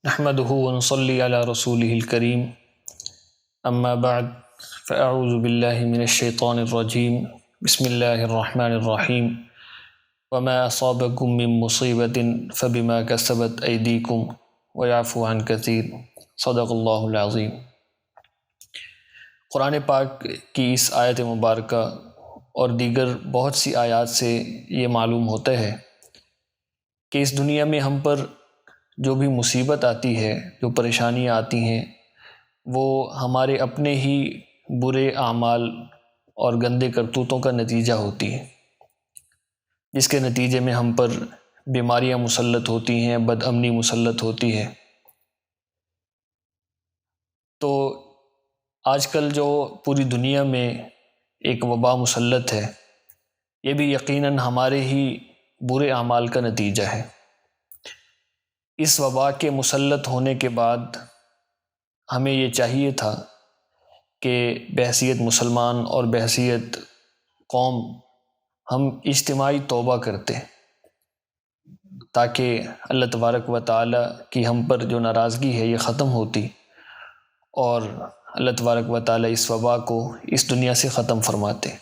نحمده ونصلي على رسوله الكريم اما بعد فاعوذ بالله من الشيطان الرجيم بسم الله الرحمن الرحيم وما اصابكم من مصيبة فبما كسبت ايديكم ويعفو عن كثير صدق اللہ العظیم۔ قرآن پاک کی اس آیت مبارکہ اور دیگر بہت سی آیات سے یہ معلوم ہوتا ہے کہ اس دنیا میں ہم پر جو بھی مصیبت آتی ہے، جو پریشانیاں آتی ہیں، وہ ہمارے اپنے ہی برے اعمال اور گندے کرتوتوں کا نتیجہ ہوتی ہے، جس کے نتیجے میں ہم پر بیماریاں مسلط ہوتی ہیں، بد امنی مسلط ہوتی ہے۔ تو آج کل جو پوری دنیا میں ایک وبا مسلط ہے، یہ بھی یقیناً ہمارے ہی برے اعمال کا نتیجہ ہے۔ اس وبا کے مسلط ہونے کے بعد ہمیں یہ چاہیے تھا کہ بحیثیت مسلمان اور بحیثیت قوم ہم اجتماعی توبہ کرتے، تاکہ اللہ تبارک و تعالیٰ کی ہم پر جو ناراضگی ہے یہ ختم ہوتی اور اللہ تبارک و تعالیٰ اس وبا کو اس دنیا سے ختم فرماتے۔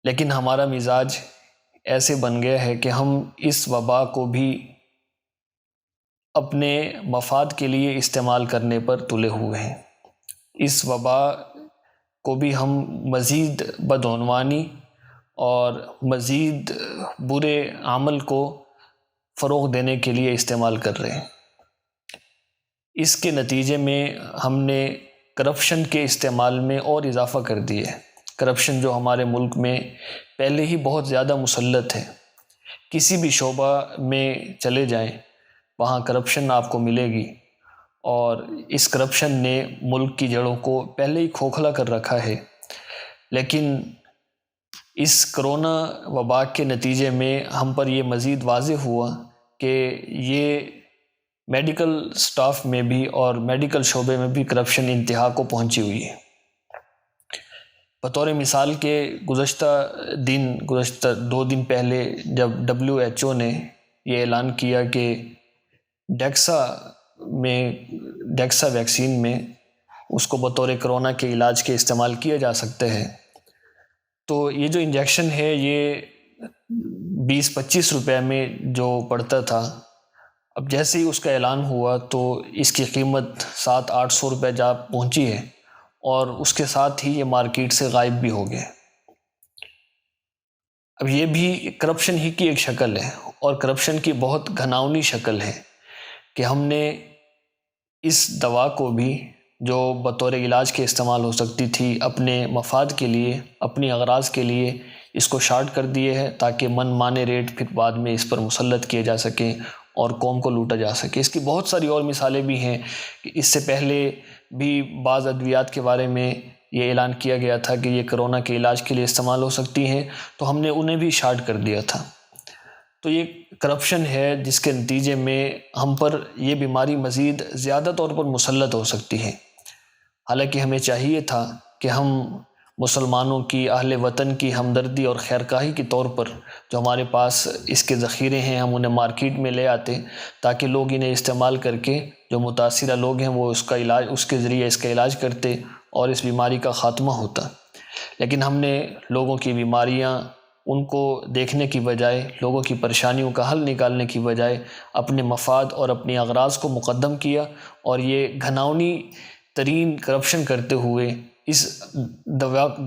لیکن ہمارا مزاج ایسے بن گیا ہے کہ ہم اس وبا کو بھی اپنے مفاد کے لیے استعمال کرنے پر تلے ہوئے ہیں۔ اس وبا کو بھی ہم مزید بدعنوانی اور مزید برے عمل کو فروغ دینے کے لیے استعمال کر رہے ہیں۔ اس کے نتیجے میں ہم نے کرپشن کے استعمال میں اور اضافہ کر دیا ہے۔ کرپشن جو ہمارے ملک میں پہلے ہی بہت زیادہ مسلط ہے، کسی بھی شعبہ میں چلے جائیں وہاں کرپشن آپ کو ملے گی، اور اس کرپشن نے ملک کی جڑوں کو پہلے ہی کھوکھلا کر رکھا ہے۔ لیکن اس کرونا وبا کے نتیجے میں ہم پر یہ مزید واضح ہوا کہ یہ میڈیکل سٹاف میں بھی اور میڈیکل شعبے میں بھی کرپشن انتہا کو پہنچی ہوئی ہے۔ بطور مثال کے گزشتہ 2 دن پہلے جب WHO نے یہ اعلان کیا کہ ڈیکسا ویکسین میں اس کو بطور کرونا کے علاج کے استعمال کیا جا سکتا ہے، تو یہ جو انجیکشن ہے یہ 20-25 روپے میں جو پڑتا تھا، اب جیسے ہی اس کا اعلان ہوا تو اس کی قیمت 700-800 روپے جا پہنچی ہے، اور اس کے ساتھ ہی یہ مارکیٹ سے غائب بھی ہو گئے۔ اب یہ بھی کرپشن ہی کی ایک شکل ہے، اور کرپشن کی بہت گھناؤنی شکل ہے کہ ہم نے اس دوا کو بھی جو بطور علاج کے استعمال ہو سکتی تھی اپنے مفاد کے لیے، اپنی اغراض کے لیے، اس کو شارٹ کر دیے ہے تاکہ من مانے ریٹ پھر بعد میں اس پر مسلط کیے جا سکیں اور قوم کو لوٹا جا سکے۔ اس کی بہت ساری اور مثالیں بھی ہیں کہ اس سے پہلے بھی بعض ادویات کے بارے میں یہ اعلان کیا گیا تھا کہ یہ کرونا کے علاج کے لیے استعمال ہو سکتی ہیں، تو ہم نے انہیں بھی شارٹ کر دیا تھا۔ تو یہ کرپشن ہے جس کے نتیجے میں ہم پر یہ بیماری مزید زیادہ طور پر مسلط ہو سکتی ہے۔ حالانکہ ہمیں چاہیے تھا کہ ہم مسلمانوں کی، اہل وطن کی ہمدردی اور خیرخواہی کے طور پر جو ہمارے پاس اس کے ذخیرے ہیں ہم انہیں مارکیٹ میں لے آتے، تاکہ لوگ انہیں استعمال کر کے، جو متاثرہ لوگ ہیں وہ اس کے ذریعے اس کا علاج کرتے اور اس بیماری کا خاتمہ ہوتا۔ لیکن ہم نے لوگوں کی بیماریاں ان کو دیکھنے کی بجائے، لوگوں کی پریشانیوں کا حل نکالنے کی بجائے اپنے مفاد اور اپنی اغراض کو مقدم کیا، اور یہ گھناؤنی ترین کرپشن کرتے ہوئے اس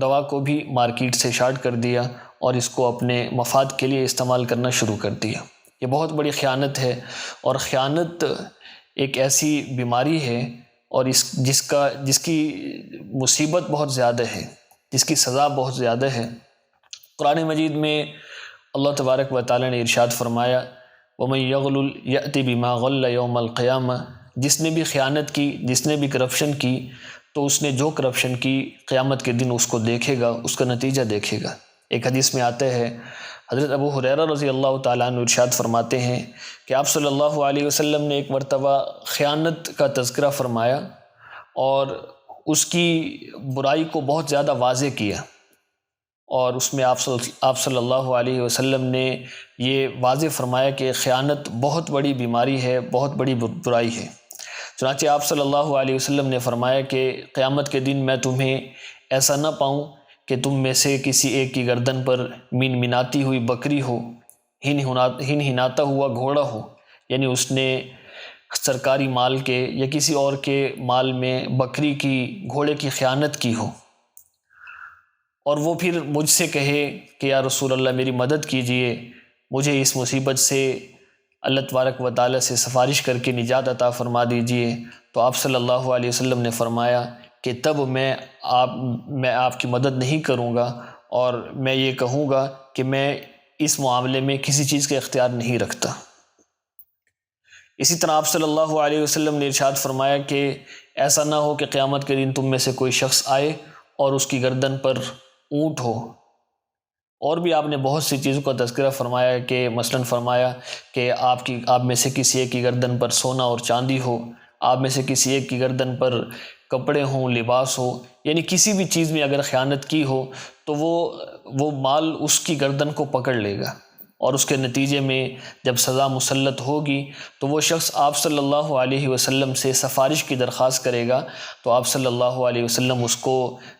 دوا کو بھی مارکیٹ سے شارٹ کر دیا اور اس کو اپنے مفاد کے لیے استعمال کرنا شروع کر دیا۔ یہ بہت بڑی خیانت ہے، اور خیانت ایک ایسی بیماری ہے اور جس کی مصیبت بہت زیادہ ہے، جس کی سزا بہت زیادہ ہے۔ قرآن مجید میں اللہ تبارک و تعالی نے ارشاد فرمایا، وَمَن يَغْلُلْ يَأْتِ بِمَا غَلَّ يَوْمَ الْقِيَامَةِ، جس نے بھی خیانت کی، جس نے بھی کرپشن کی، تو اس نے جو کرپشن کی قیامت کے دن اس کو دیکھے گا، اس کا نتیجہ دیکھے گا۔ ایک حدیث میں آتا ہے، حضرت ابو ہریرہ رضی اللہ تعالیٰ عنہ ارشاد فرماتے ہیں کہ آپ صلی اللہ علیہ وسلم نے ایک مرتبہ خیانت کا تذکرہ فرمایا اور اس کی برائی کو بہت زیادہ واضح کیا۔ اور اس میں آپ صلی اللہ علیہ وسلم نے یہ واضح فرمایا کہ خیانت بہت بڑی بیماری ہے، بہت بڑی برائی ہے۔ چنانچہ آپ صلی اللہ علیہ وسلم نے فرمایا کہ قیامت کے دن میں تمہیں ایسا نہ پاؤں کہ تم میں سے کسی ایک کی گردن پر منمناتی ہوئی بکری ہو، ہنہناتا ہوا گھوڑا ہو، یعنی اس نے سرکاری مال کے یا کسی اور کے مال میں بکری کی، گھوڑے کی خیانت کی ہو، اور وہ پھر مجھ سے کہے کہ یا رسول اللہ میری مدد کیجئے، مجھے اس مصیبت سے اللہ تبارک و تعالیٰ سے سفارش کر کے نجات عطا فرما دیجئے، تو آپ صلی اللہ علیہ وسلم نے فرمایا کہ تب میں آپ کی مدد نہیں کروں گا، اور میں یہ کہوں گا کہ میں اس معاملے میں کسی چیز کا اختیار نہیں رکھتا۔ اسی طرح آپ صلی اللہ علیہ وسلم نے ارشاد فرمایا کہ ایسا نہ ہو کہ قیامت کے دن تم میں سے کوئی شخص آئے اور اس کی گردن پر اونٹ ہو۔ اور بھی آپ نے بہت سی چیزوں کا تذکرہ فرمایا کہ مثلاً فرمایا کہ آپ میں سے کسی ایک کی گردن پر سونا اور چاندی ہو، آپ میں سے کسی ایک کی گردن پر کپڑے ہوں، لباس ہو، یعنی کسی بھی چیز میں اگر خیانت کی ہو تو وہ مال اس کی گردن کو پکڑ لے گا، اور اس کے نتیجے میں جب سزا مسلط ہوگی تو وہ شخص آپ صلی اللہ علیہ وسلم سے سفارش کی درخواست کرے گا، تو آپ صلی اللہ علیہ وسلم اس کو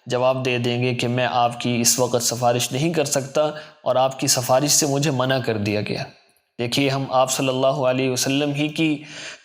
جواب دے دیں گے کہ میں آپ کی اس وقت سفارش نہیں کر سکتا، اور آپ کی سفارش سے مجھے منع کر دیا گیا۔ دیکھیے، ہم آپ صلی اللہ علیہ وسلم ہی کی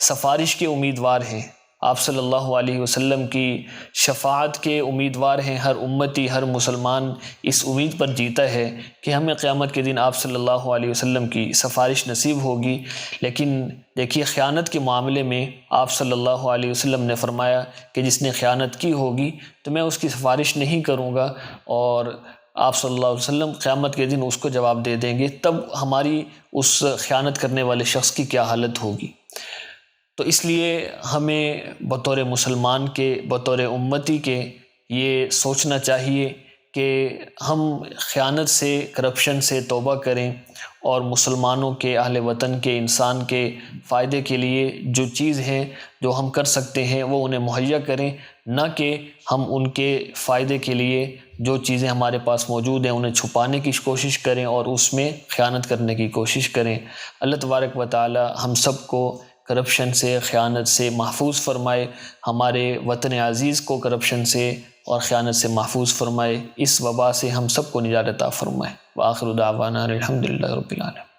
سفارش کے امیدوار ہیں، آپ صلی اللہ علیہ وسلم کی شفاعت کے امیدوار ہیں۔ ہر امتی، ہر مسلمان اس امید پر جیتا ہے کہ ہمیں قیامت کے دن آپ صلی اللہ علیہ وسلم کی سفارش نصیب ہوگی، لیکن دیکھیے خیانت کے معاملے میں آپ صلی اللہ علیہ وسلم نے فرمایا کہ جس نے خیانت کی ہوگی تو میں اس کی سفارش نہیں کروں گا، اور آپ صلی اللہ علیہ وسلم قیامت کے دن اس کو جواب دے دیں گے، تب ہماری اس خیانت کرنے والے شخص کی کیا حالت ہوگی۔ تو اس لیے ہمیں بطور مسلمان کے، بطور امتی کے یہ سوچنا چاہیے کہ ہم خیانت سے، کرپشن سے توبہ کریں، اور مسلمانوں کے، اہل وطن کے، انسان کے فائدے کے لیے جو چیز ہے جو ہم کر سکتے ہیں وہ انہیں مہیا کریں، نہ کہ ہم ان کے فائدے کے لیے جو چیزیں ہمارے پاس موجود ہیں انہیں چھپانے کی کوشش کریں اور اس میں خیانت کرنے کی کوشش کریں۔ اللہ تبارک و تعالی ہم سب کو کرپشن سے، خیانت سے محفوظ فرمائے، ہمارے وطن عزیز کو کرپشن سے اور خیانت سے محفوظ فرمائے، اس وبا سے ہم سب کو نجات عطا فرمائے۔ وآخر دعوانا الحمدللہ رب العالمین۔